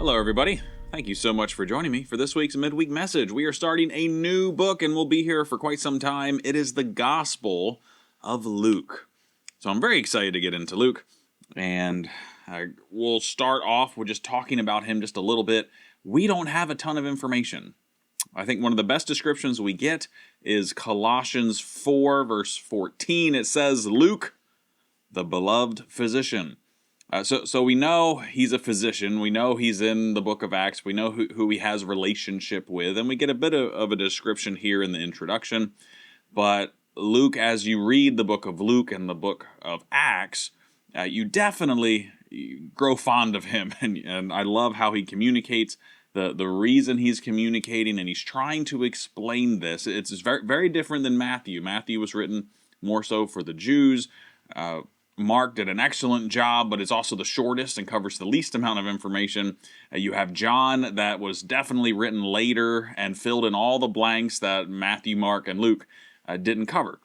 Hello, everybody. Thank you so much for joining me for this week's Midweek message. We are starting a new book and we'll be here for quite some time. It is the Gospel of Luke. So I'm very excited to get into Luke, and we'll start off with just talking about him just a little bit. We don't have a ton of information. I think one of the best descriptions we get is Colossians 4, verse 14. It says, Luke, the beloved physician. So we know he's a physician. We know he's in the book of Acts. We know who he has relationship with. And we get a bit of a description here in the introduction. But Luke, as you read the book of Luke and the book of Acts, you definitely grow fond of him. And I love how he communicates the reason he's communicating. And he's trying to explain this. It's very, very different than Matthew. Matthew was written more so for the Jews. Mark did an excellent job, but it's also the shortest and covers the least amount of information. You have John, that was definitely written later and filled in all the blanks that Matthew, Mark, and Luke didn't cover.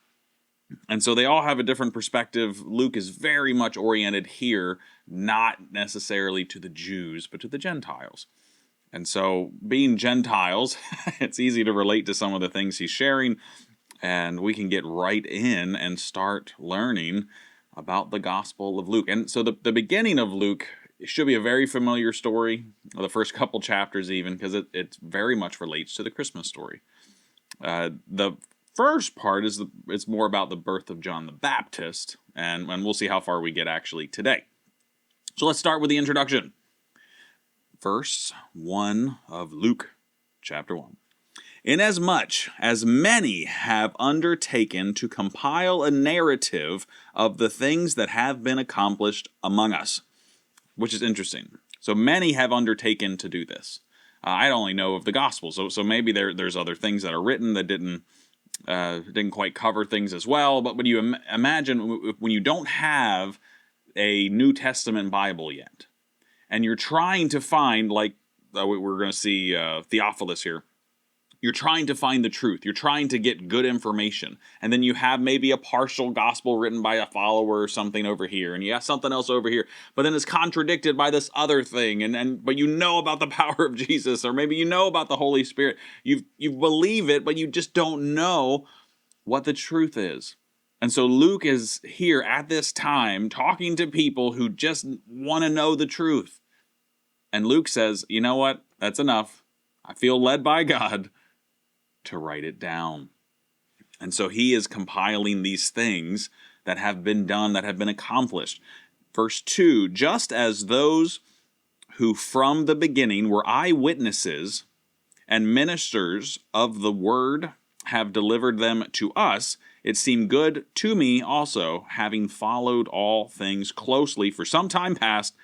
And so they all have a different perspective. Luke is very much oriented here, not necessarily to the Jews, but to the Gentiles. And so being Gentiles, it's easy to relate to some of the things he's sharing, and we can get right in and start learning about the Gospel of Luke. And so the beginning of Luke should be a very familiar story, the first couple chapters even, because it very much relates to the Christmas story. The first part it's more about the birth of John the Baptist, and we'll see how far we get actually today. So let's start with the introduction. Verse 1 of Luke, chapter 1. Inasmuch as many have undertaken to compile a narrative of the things that have been accomplished among us, which is interesting. So many have undertaken to do this. I only know of the gospel, so maybe there's other things that are written that didn't quite cover things as well. But when you imagine when you don't have a New Testament Bible yet, and you're trying to find, like we're going to see Theophilus here, you're trying to find the truth. You're trying to get good information. And then you have maybe a partial gospel written by a follower or something over here. And you have something else over here. But then it's contradicted by this other thing. But you know about the power of Jesus. Or maybe you know about the Holy Spirit. You believe it, but you just don't know what the truth is. And so Luke is here at this time talking to people who just want to know the truth. And Luke says, you know what? That's enough. I feel led by God to write it down. And so he is compiling these things that have been done, that have been accomplished. Verse 2, just as those who from the beginning were eyewitnesses and ministers of the word have delivered them to us, it seemed good to me also, having followed all things closely for some time past,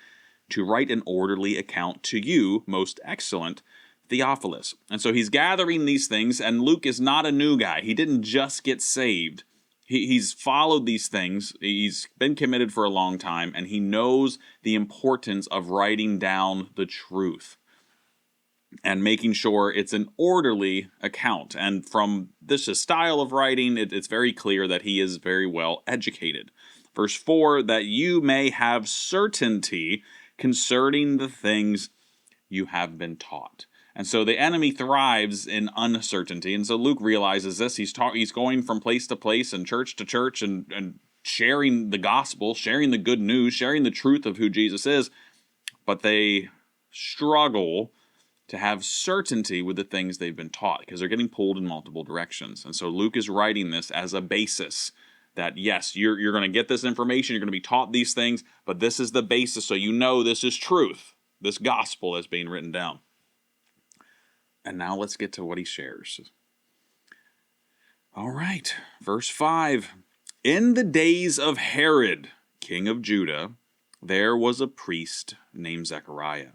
to write an orderly account to you, most excellent Theophilus. And so he's gathering these things, and Luke is not a new guy. He didn't just get saved. He's followed these things. He's been committed for a long time, and he knows the importance of writing down the truth and making sure it's an orderly account. And from this style of writing, it's very clear that he is very well educated. Verse 4, that you may have certainty concerning the things you have been taught. And so the enemy thrives in uncertainty. And so Luke realizes this. He's going from place to place and church to church and sharing the gospel, sharing the good news, sharing the truth of who Jesus is. But they struggle to have certainty with the things they've been taught because they're getting pulled in multiple directions. And so Luke is writing this as a basis that, yes, you're going to get this information, you're going to be taught these things, but this is the basis so you know this is truth, this gospel is being written down. And now let's get to what he shares. All right, verse 5. In the days of Herod, king of Judah, there was a priest named Zechariah,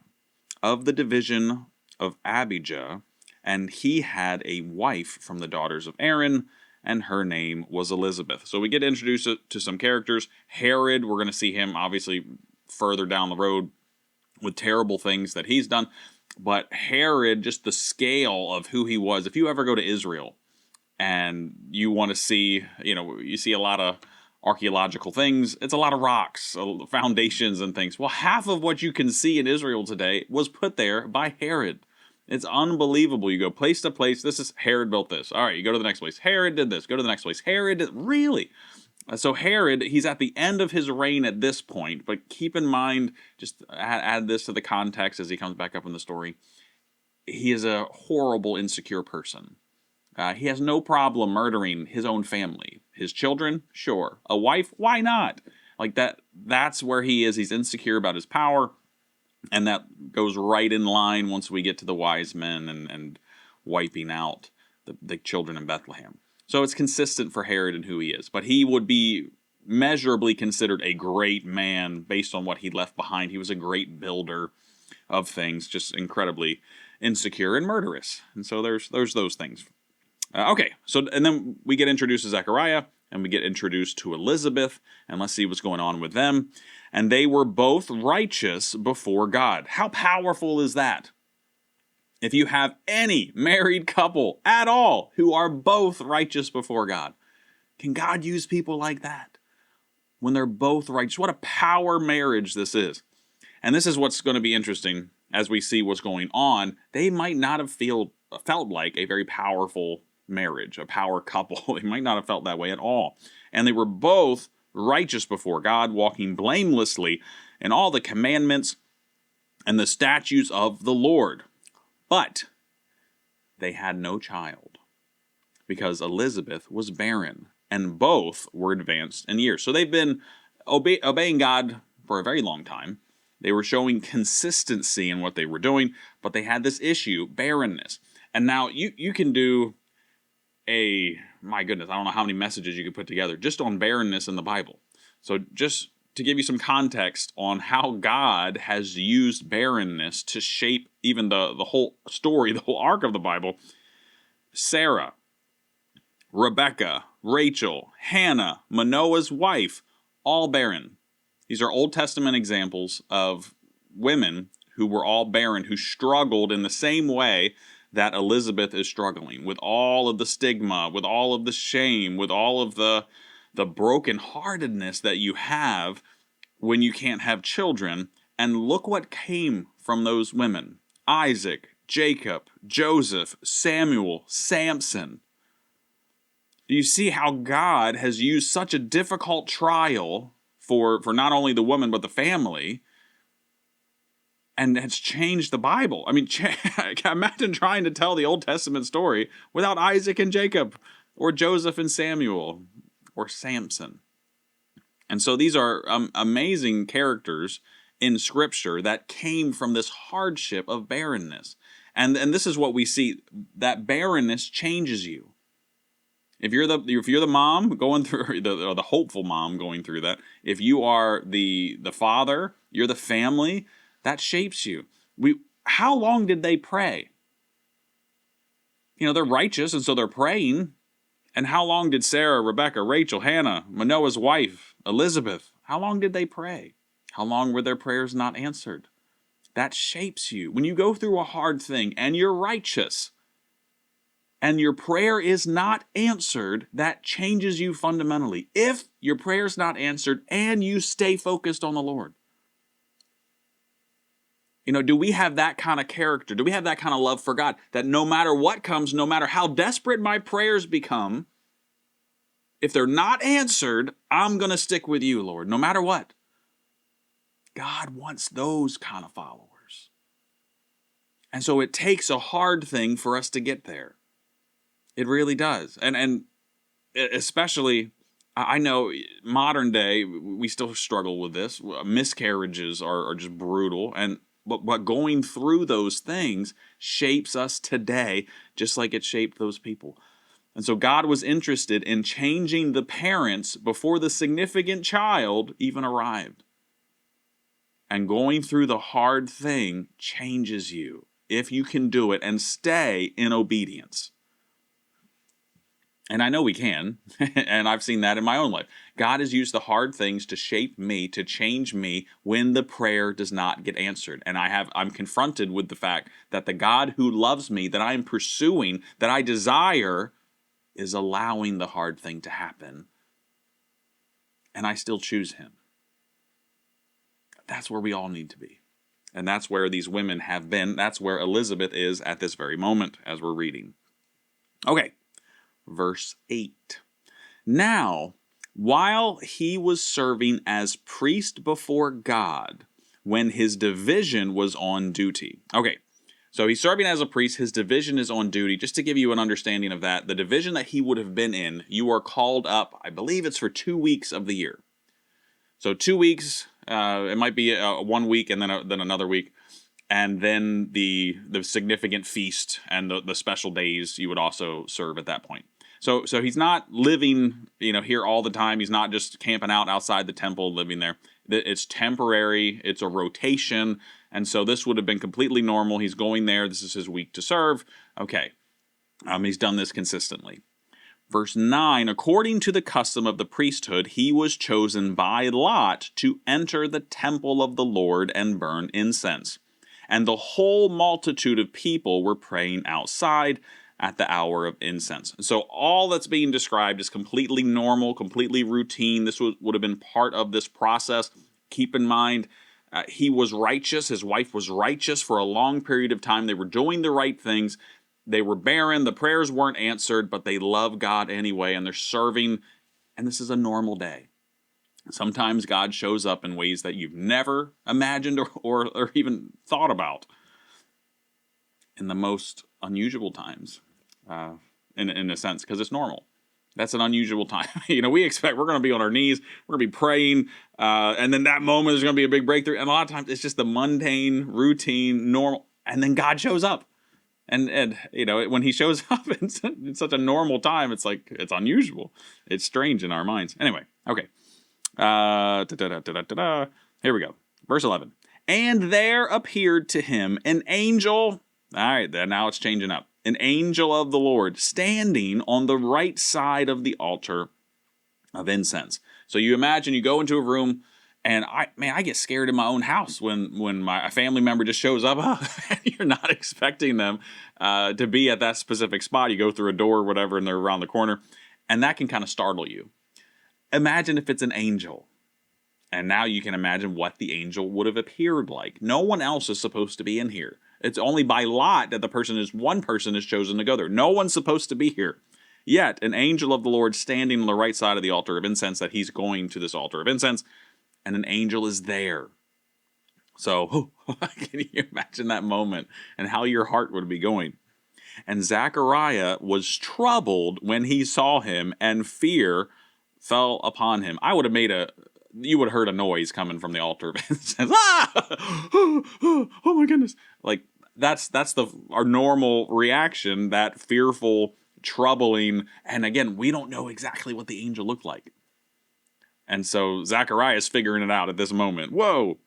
of the division of Abijah, and he had a wife from the daughters of Aaron, and her name was Elizabeth. So we get introduced to some characters. Herod, we're going to see him obviously further down the road with terrible things that he's done. But Herod, just the scale of who he was, if you ever go to Israel and you want to see, you see a lot of archaeological things, it's a lot of rocks, foundations and things. Well, half of what you can see in Israel today was put there by Herod. It's unbelievable. You go place to place. This is Herod built this. All right, you go to the next place. Herod did this. Go to the next place. Herod did, really? So Herod, he's at the end of his reign at this point, but keep in mind, just add this to the context as he comes back up in the story. He is a horrible, insecure person. He has no problem murdering his own family. His children, sure. A wife, why not? Like that's where he is. He's insecure about his power. And that goes right in line once we get to the wise men and wiping out the children in Bethlehem. So it's consistent for Herod and who he is. But he would be measurably considered a great man based on what he left behind. He was a great builder of things, just incredibly insecure and murderous. And so there's those things. Okay, so and then we get introduced to Zechariah, and we get introduced to Elizabeth, and let's see what's going on with them. And they were both righteous before God. How powerful is that? If you have any married couple at all who are both righteous before God, can God use people like that? When they're both righteous, what a power marriage this is. And this is what's going to be interesting as we see what's going on. They might not have felt like a very powerful marriage, a power couple. They might not have felt that way at all. And they were both righteous before God, walking blamelessly in all the commandments and the statutes of the Lord. But they had no child because Elizabeth was barren, and both were advanced in years. So they've been obeying God for a very long time. They were showing consistency in what they were doing, but they had this issue, barrenness. And now you can do my goodness, I don't know how many messages you could put together just on barrenness in the Bible. So just to give you some context on how God has used barrenness to shape even the whole story, the whole arc of the Bible. Sarah, Rebecca, Rachel, Hannah, Manoah's wife, all barren. These are Old Testament examples of women who were all barren, who struggled in the same way that Elizabeth is struggling, with all of the stigma, with all of the shame, with all of the brokenheartedness that you have when you can't have children. And look what came from those women: Isaac, Jacob, Joseph, Samuel, Samson. Do you see how God has used such a difficult trial for not only the woman but the family, and has changed the Bible? I mean, imagine trying to tell the Old Testament story without Isaac and Jacob, or Joseph and Samuel, or Samson. And so these are amazing characters in Scripture that came from this hardship of barrenness. And this is what we see, that barrenness changes you. If you're the mom going through, or the hopeful mom going through that, if you are the father, you're the family, that shapes you. How long did they pray? They're righteous, and so they're praying. And how long did Sarah, Rebecca, Rachel, Hannah, Manoah's wife, Elizabeth, how long did they pray? How long were their prayers not answered? That shapes you. When you go through a hard thing and you're righteous and your prayer is not answered, that changes you fundamentally. If your prayer is not answered and you stay focused on the Lord. Do we have that kind of character? Do we have that kind of love for God? That no matter what comes, no matter how desperate my prayers become, if they're not answered, I'm going to stick with you, Lord, no matter what. God wants those kind of followers. And so it takes a hard thing for us to get there. It really does. And especially, I know modern day, we still struggle with this. Miscarriages are just brutal. But going through those things shapes us today, just like it shaped those people. And so God was interested in changing the parents before the significant child even arrived. And going through the hard thing changes you, if you can do it and stay in obedience. And I know we can, and I've seen that in my own life. God has used the hard things to shape me, to change me when the prayer does not get answered. And I'm confronted with the fact that the God who loves me, that I am pursuing, that I desire, is allowing the hard thing to happen. and I still choose him. That's where we all need to be. And that's where these women have been. That's where Elizabeth is at this very moment as we're reading. Okay, verse 8. Now, while he was serving as priest before God, when his division was on duty. Okay, so he's serving as a priest. His division is on duty. Just to give you an understanding of that, the division that he would have been in, you are called up, I believe it's for 2 weeks of the year. So 2 weeks, it might be 1 week and then another week. And then the significant feast and the special days you would also serve at that point. So he's not living, here all the time. He's not just camping out outside the temple, living there. It's temporary. It's a rotation. And so this would have been completely normal. He's going there. This is his week to serve. Okay. He's done this consistently. Verse 9, according to the custom of the priesthood, he was chosen by lot to enter the temple of the Lord and burn incense. And the whole multitude of people were praying outside at the hour of incense. So all that's being described is completely normal, completely routine. This would have been part of this process. Keep in mind, he was righteous. His wife was righteous for a long period of time. They were doing the right things. They were barren. The prayers weren't answered, but they love God anyway, and they're serving. And this is a normal day. Sometimes God shows up in ways that you've never imagined or even thought about in the most unusual times, in a sense, because it's normal. That's an unusual time. We expect we're going to be on our knees, we're going to be praying, and then that moment is going to be a big breakthrough. And a lot of times it's just the mundane, routine, normal, and then God shows up. And when he shows up in such a normal time, it's like, it's unusual. It's strange in our minds. Anyway, okay. Here we go. Verse 11. And there appeared to him an angel. All right, now it's changing up. An angel of the Lord standing on the right side of the altar of incense. So you imagine you go into a room, and I get scared in my own house when a family member just shows up. And you're not expecting them to be at that specific spot. You go through a door or whatever, and they're around the corner, and that can kind of startle you. Imagine if it's an angel. And now you can imagine what the angel would have appeared like. No one else is supposed to be in here. It's only by lot that one person is chosen to go there. No one's supposed to be here. Yet, an angel of the Lord standing on the right side of the altar of incense, that he's going to this altar of incense, and an angel is there. So, can you imagine that moment and how your heart would be going? And Zechariah was troubled when he saw him, and fear fell upon him. You would have heard a noise coming from the altar of incense. Oh my goodness. Like, that's our normal reaction, that fearful, troubling, and again, we don't know exactly what the angel looked like. And so Zechariah is figuring it out at this moment. Whoa.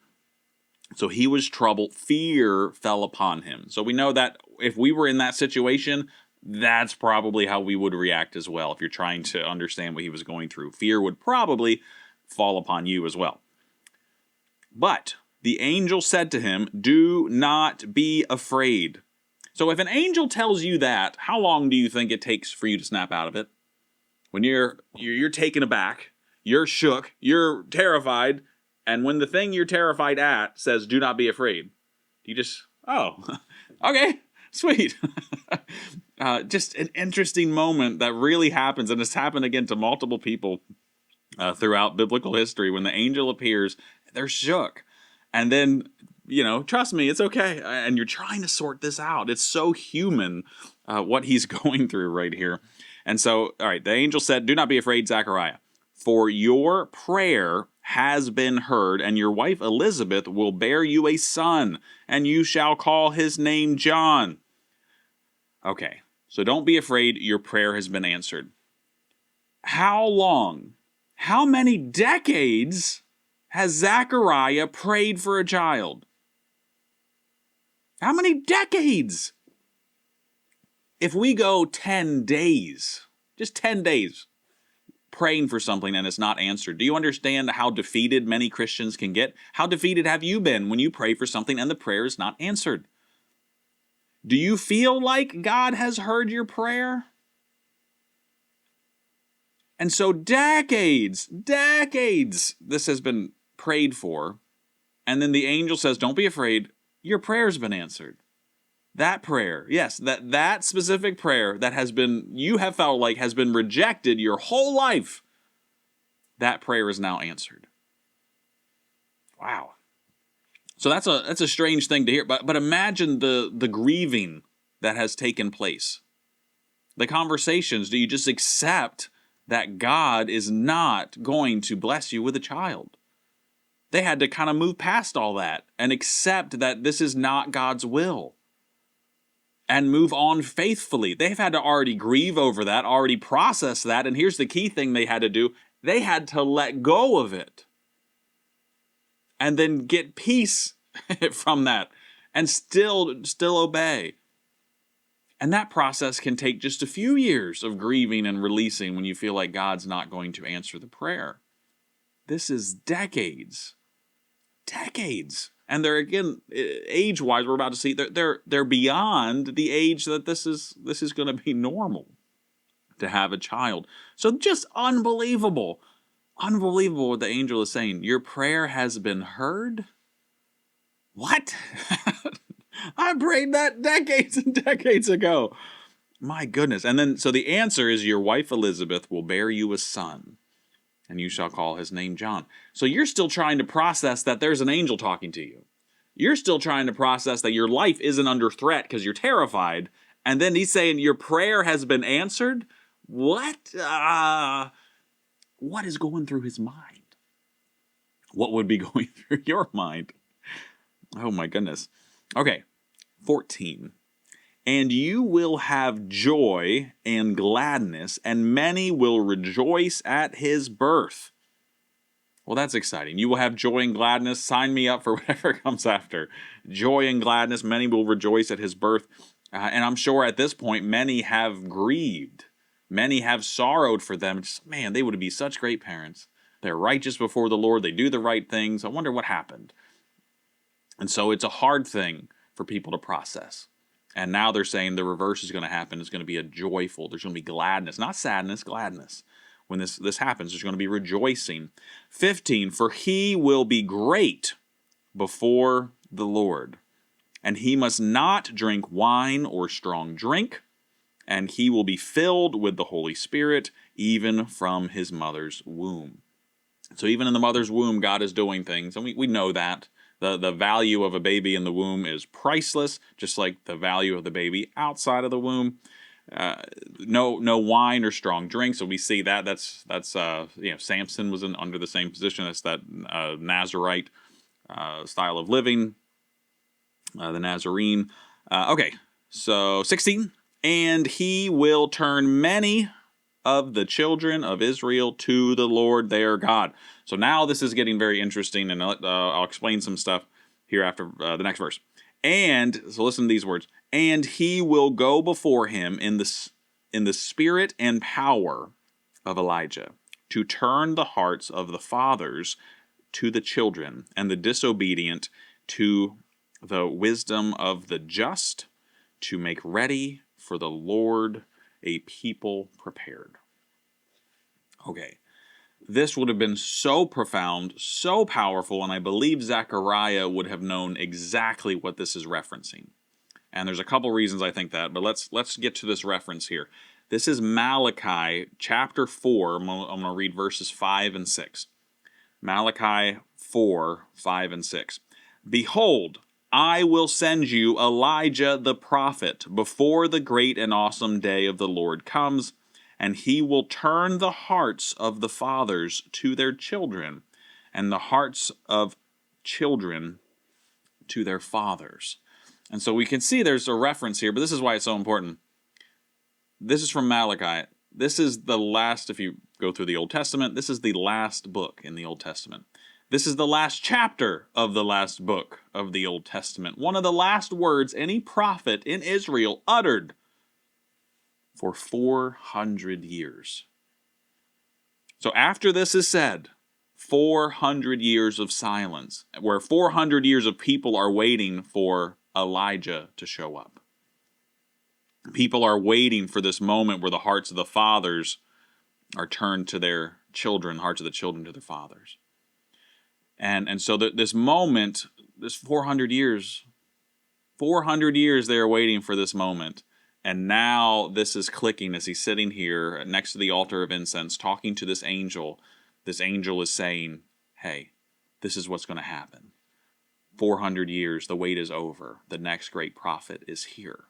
So he was troubled. Fear fell upon him. So we know that if we were in that situation, that's probably how we would react as well. If you're trying to understand what he was going through, fear would probably fall upon you as well. But the angel said to him, do not be afraid. So if an angel tells you that, how long do you think it takes for you to snap out of it? When you're taken aback, you're shook, you're terrified, and when the thing you're terrified at says, do not be afraid, you just, okay, sweet. Just an interesting moment that really happens, and it's happened again to multiple people throughout biblical history. When the angel appears, they're shook. And then, trust me, it's okay. And you're trying to sort this out. It's so human what he's going through right here. And so, all right, the angel said, do not be afraid, Zechariah, for your prayer has been heard, and your wife Elizabeth will bear you a son, and you shall call his name John. Okay, so don't be afraid, your prayer has been answered. How long? How many decades has Zechariah prayed for a child? How many decades? If we go 10 days, just 10 days, praying for something and it's not answered, do you understand how defeated many Christians can get? How defeated have you been when you pray for something and the prayer is not answered? Do you feel like God has heard your prayer? And so decades, this has been prayed for. And then the angel says, don't be afraid. Your prayer's been answered. That prayer, yes, that specific prayer that you have felt like has been rejected your whole life, that prayer is now answered. Wow. So that's a strange thing to hear. But imagine the grieving that has taken place. The conversations, do you just accept that God is not going to bless you with a child? They had to kind of move past all that and accept that this is not God's will and move on faithfully. They've had to already grieve over that, already process that. And here's the key thing they had to do. They had to let go of it and then get peace from that and still obey. And that process can take just a few years of grieving and releasing when you feel like God's not going to answer the prayer. This is decades. And they're, again, age-wise, we're about to see, they're beyond the age that this is going to be normal to have a child. So just unbelievable what the angel is saying. Your prayer has been heard? What? I prayed that decades and decades ago. My goodness. And then, so the answer is your wife Elizabeth will bear you a son, and you shall call his name John. So you're still trying to process that there's an angel talking to you. You're still trying to process that your life isn't under threat because you're terrified. And then he's saying your prayer has been answered? What? What is going through his mind? What would be going through your mind? Oh my goodness. Okay, 14. And you will have joy and gladness, and many will rejoice at his birth. Well, that's exciting. You will have joy and gladness. Sign me up for whatever comes after. Joy and gladness, many will rejoice at his birth. And I'm sure at this point, many have grieved. Many have sorrowed for them. Just, man, they would be such great parents. They're righteous before the Lord. They do the right things. I wonder what happened. And so it's a hard thing for people to process. And now they're saying the reverse is going to happen. It's going to be there's going to be gladness, not sadness, gladness. When this happens, there's going to be rejoicing. 15, for he will be great before the Lord, and he must not drink wine or strong drink, and he will be filled with the Holy Spirit, even from his mother's womb. So even in the mother's womb, God is doing things, and we know that. The value of a baby in the womb is priceless, just like the value of the baby outside of the womb. No wine or strong drink. So we see that's Samson was under the same position as that Nazarite style of living, the Nazarene. Okay, so 16, and he will turn many of the children of Israel to the Lord their God. So now this is getting very interesting, and I'll explain some stuff here after the next verse. And, so listen to these words, and he will go before him in the spirit and power of Elijah, to turn the hearts of the fathers to the children, and the disobedient to the wisdom of the just, to make ready for the Lord a people prepared. Okay, this would have been so profound, so powerful, and I believe Zechariah would have known exactly what this is referencing. And there's a couple reasons I think that, but let's get to this reference here. This is Malachi chapter 4. I'm going to read verses 5 and 6. Malachi 4, 5 and 6. Behold, I will send you Elijah the prophet before the great and awesome day of the Lord comes, and he will turn the hearts of the fathers to their children, and the hearts of children to their fathers. And so we can see there's a reference here, but this is why it's so important. This is from Malachi. This is the last, if you go through the Old Testament, this is the last book in the Old Testament. This is the last chapter of the last book of the Old Testament. One of the last words any prophet in Israel uttered for 400 years. So after this is said, 400 years of silence, where 400 years of people are waiting for Elijah to show up. People are waiting for this moment where the hearts of the fathers are turned to their children, hearts of the children to their fathers. And so this moment, this 400 years they are waiting for this moment. And now this is clicking as he's sitting here next to the altar of incense talking to this angel. This angel is saying, hey, this is what's going to happen. 400 years, the wait is over. The next great prophet is here,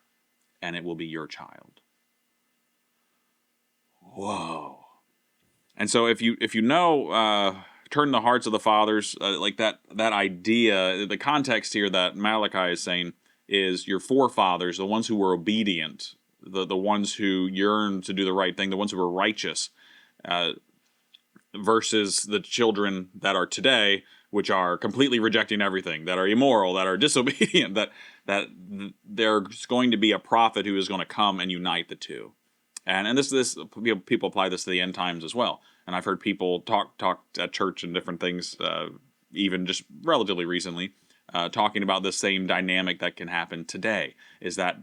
and it will be your child. Whoa. And so if you know, turn the hearts of the fathers, like that idea, the context here that Malachi is saying is your forefathers, the ones who were obedient, the ones who yearned to do the right thing, the ones who were righteous, versus the children that are today, which are completely rejecting everything, that are immoral, that are disobedient, that there's going to be a prophet who is going to come and unite the two. And this people apply this to the end times as well. And I've heard people talk at church and different things, even just relatively recently, talking about the same dynamic that can happen today, is that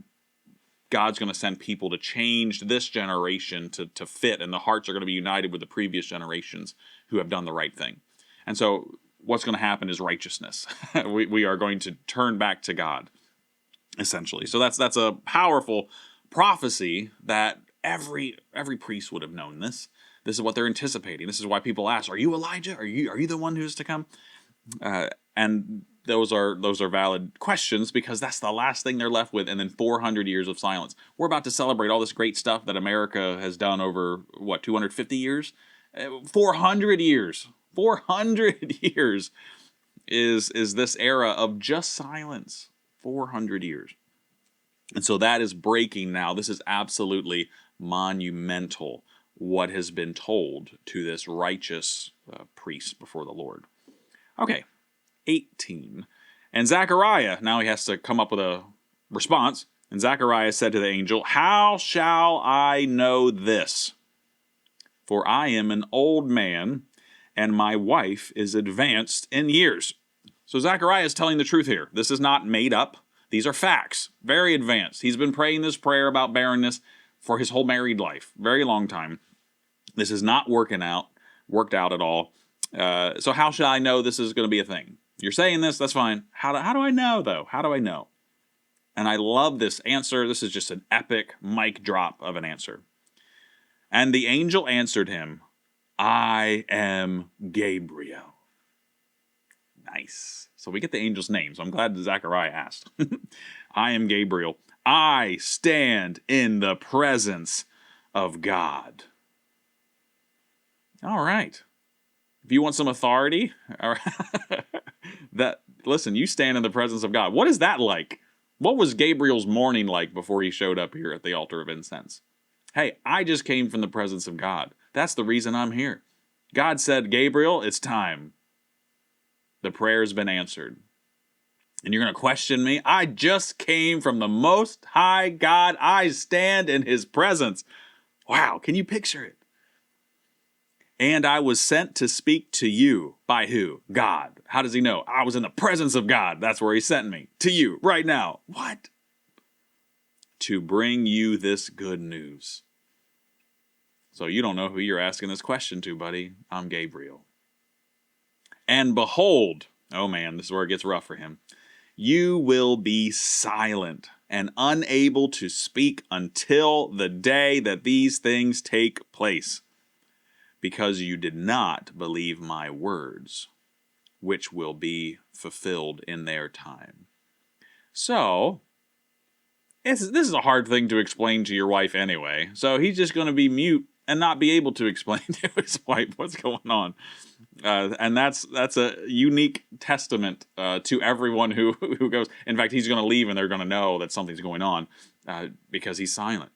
God's going to send people to change this generation to fit, and the hearts are going to be united with the previous generations who have done the right thing. And so what's going to happen is righteousness. we are going to turn back to God, essentially. So that's a powerful prophecy that every priest would have known this. This is what they're anticipating. This is why people ask, are you Elijah? Are you the one who's to come? And those are valid questions, because that's the last thing they're left with, and then 400 years of silence. We're about to celebrate all this great stuff that America has done over, 250 years? 400 years. 400 years is this era of just silence. 400 years. And so that is breaking now. This is absolutely monumental, what has been told to this righteous priest before the Lord. Okay, 18. And Zechariah, now he has to come up with a response. And Zechariah said to the angel, how shall I know this? For I am an old man, and my wife is advanced in years. So Zechariah is telling the truth here. This is not made up. These are facts, very advanced. He's been praying this prayer about barrenness for his whole married life, very long time. This is not worked out at all. So how shall I know this is going to be a thing? You're saying this, that's fine. How do I know, though? How do I know? And I love this answer. This is just an epic mic drop of an answer. And the angel answered him, I am Gabriel. Nice. So we get the angel's name, so I'm glad that Zechariah asked. I am Gabriel. I stand in the presence of God. All right. If you want some authority, listen, you stand in the presence of God. What is that like? What was Gabriel's morning like before he showed up here at the altar of incense? Hey, I just came from the presence of God. That's the reason I'm here. God said, Gabriel, it's time. The prayer has been answered. And you're going to question me? I just came from the Most High God. I stand in His presence. Wow, can you picture it? And I was sent to speak to you. By who? God. How does He know? I was in the presence of God. That's where He sent me. To you, right now. What? To bring you this good news. So you don't know who you're asking this question to, buddy. I'm Gabriel. And behold, oh man, this is where it gets rough for him. You will be silent and unable to speak until the day that these things take place, because you did not believe my words, which will be fulfilled in their time. So, this is a hard thing to explain to your wife anyway. So he's just going to be mute and not be able to explain to his wife what's going on. And that's a unique testament to everyone who goes. In fact, he's going to leave and they're going to know that something's going on because he's silent.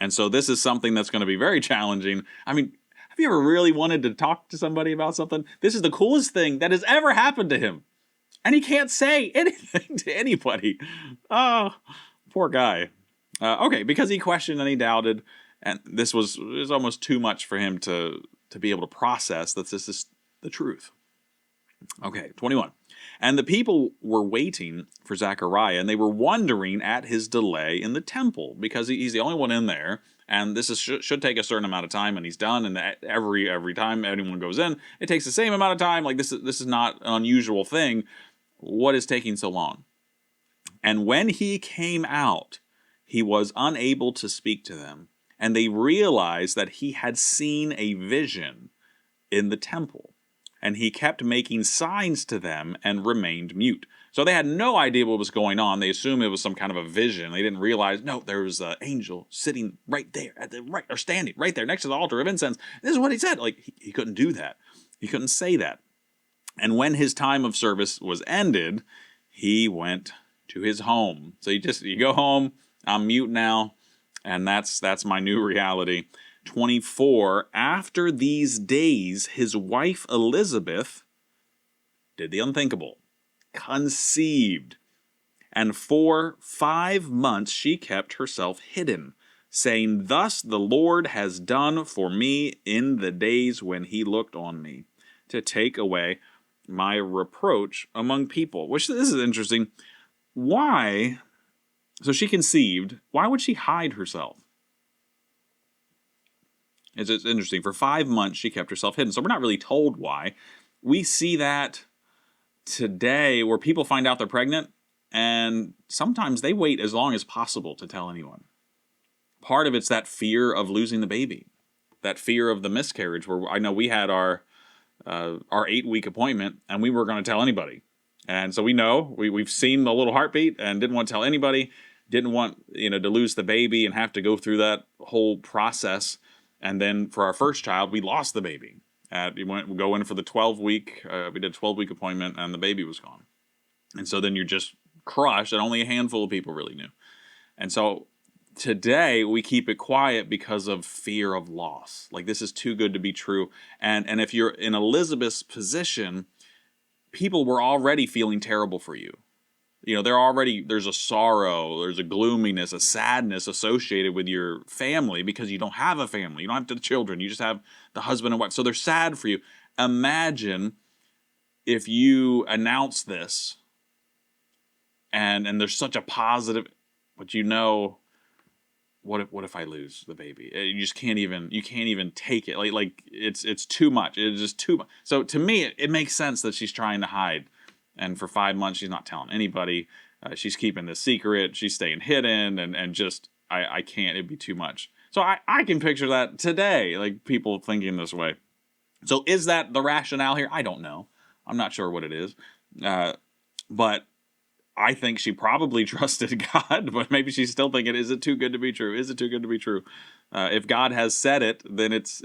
And so this is something that's going to be very challenging. I mean, have you ever really wanted to talk to somebody about something? This is the coolest thing that has ever happened to him. And he can't say anything to anybody. Oh, poor guy. Okay, because he questioned and he doubted. And this was almost too much for him to be able to process that this is the truth. Okay, 21. And the people were waiting for Zechariah, and they were wondering at his delay in the temple, because he's the only one in there, and this should take a certain amount of time, and he's done. And every time anyone goes in, it takes the same amount of time. Like this is not an unusual thing. What is taking so long? And when he came out, he was unable to speak to them, and they realized that he had seen a vision in the temple. And he kept making signs to them and remained mute. So they had no idea what was going on. They assumed it was some kind of a vision. They didn't realize, no, there was an angel sitting right there, or standing right there next to the altar of incense. This is what he said. Like, he couldn't do that. He couldn't say that. And when his time of service was ended, he went to his home. So you go home, I'm mute now, and that's my new reality. 24, after these days, his wife Elizabeth did the unthinkable, conceived, and for 5 months she kept herself hidden, saying, "Thus the Lord has done for me in the days when he looked on me, to take away my reproach among people." Which, this is interesting. Why? So she conceived. Why would she hide herself? It's interesting. For 5 months, she kept herself hidden. So we're not really told why. We see that today where people find out they're pregnant, and sometimes they wait as long as possible to tell anyone. Part of it's that fear of losing the baby, that fear of the miscarriage, where I know we had our 8-week appointment, and we were going to tell anybody. And so we've seen the little heartbeat and didn't want to tell anybody, didn't want to lose the baby and have to go through that whole process. And then for our first child, we lost the baby. We go in for the 12-week, we did a 12-week appointment, and the baby was gone. And so then you're just crushed, and only a handful of people really knew. And so today, we keep it quiet because of fear of loss. Like, this is too good to be true. And if you're in Elizabeth's position, people were already feeling terrible for you. There's a sorrow, there's a gloominess, a sadness associated with your family because you don't have a family. You don't have the children. You just have the husband and wife. So they're sad for you. Imagine if you announce this and there's such a positive, but what if I lose the baby? You just can't even take it. Like it's too much. It's just too much. So to me, it makes sense that she's trying to hide. And for 5 months, she's not telling anybody. She's keeping this secret. She's staying hidden, and just, I can't. It'd be too much. So I can picture that today, like people thinking this way. So is that the rationale here? I don't know. I'm not sure what it is. But I think she probably trusted God, but maybe she's still thinking, is it too good to be true? Is it too good to be true? If God has said it, then it's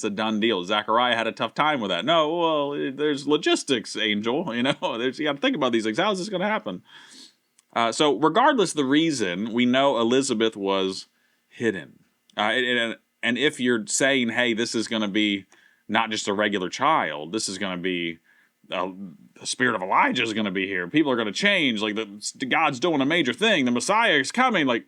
a done deal. Zechariah had a tough time with that. No, well, there's logistics, angel. You got to think about these things. How is this going to happen? So regardless of the reason, we know Elizabeth was hidden. And if you're saying, hey, this is going to be not just a regular child, this is going to be the spirit of Elijah is going to be here. People are going to change. Like God's doing a major thing. The Messiah is coming. Like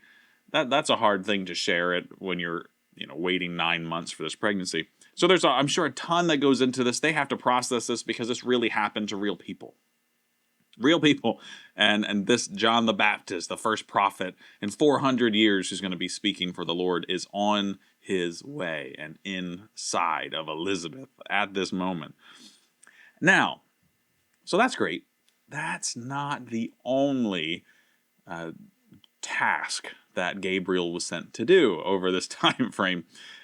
that's a hard thing to share it when you're waiting 9 months for this pregnancy. So there's I'm sure a ton that goes into this. They have to process this because this really happened to real people. Real people. And this John the Baptist, the first prophet in 400 years who's going to be speaking for the Lord, is on his way and inside of Elizabeth at this moment. Now, so that's great. That's not the only task that Gabriel was sent to do over this time frame.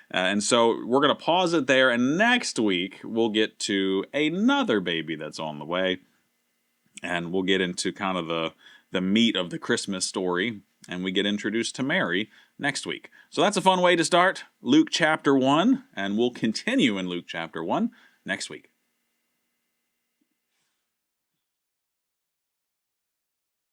And so we're going to pause it there, and next week we'll get to another baby that's on the way, and we'll get into kind of the meat of the Christmas story, and we get introduced to Mary next week. So that's a fun way to start Luke chapter 1, and we'll continue in Luke chapter 1 next week.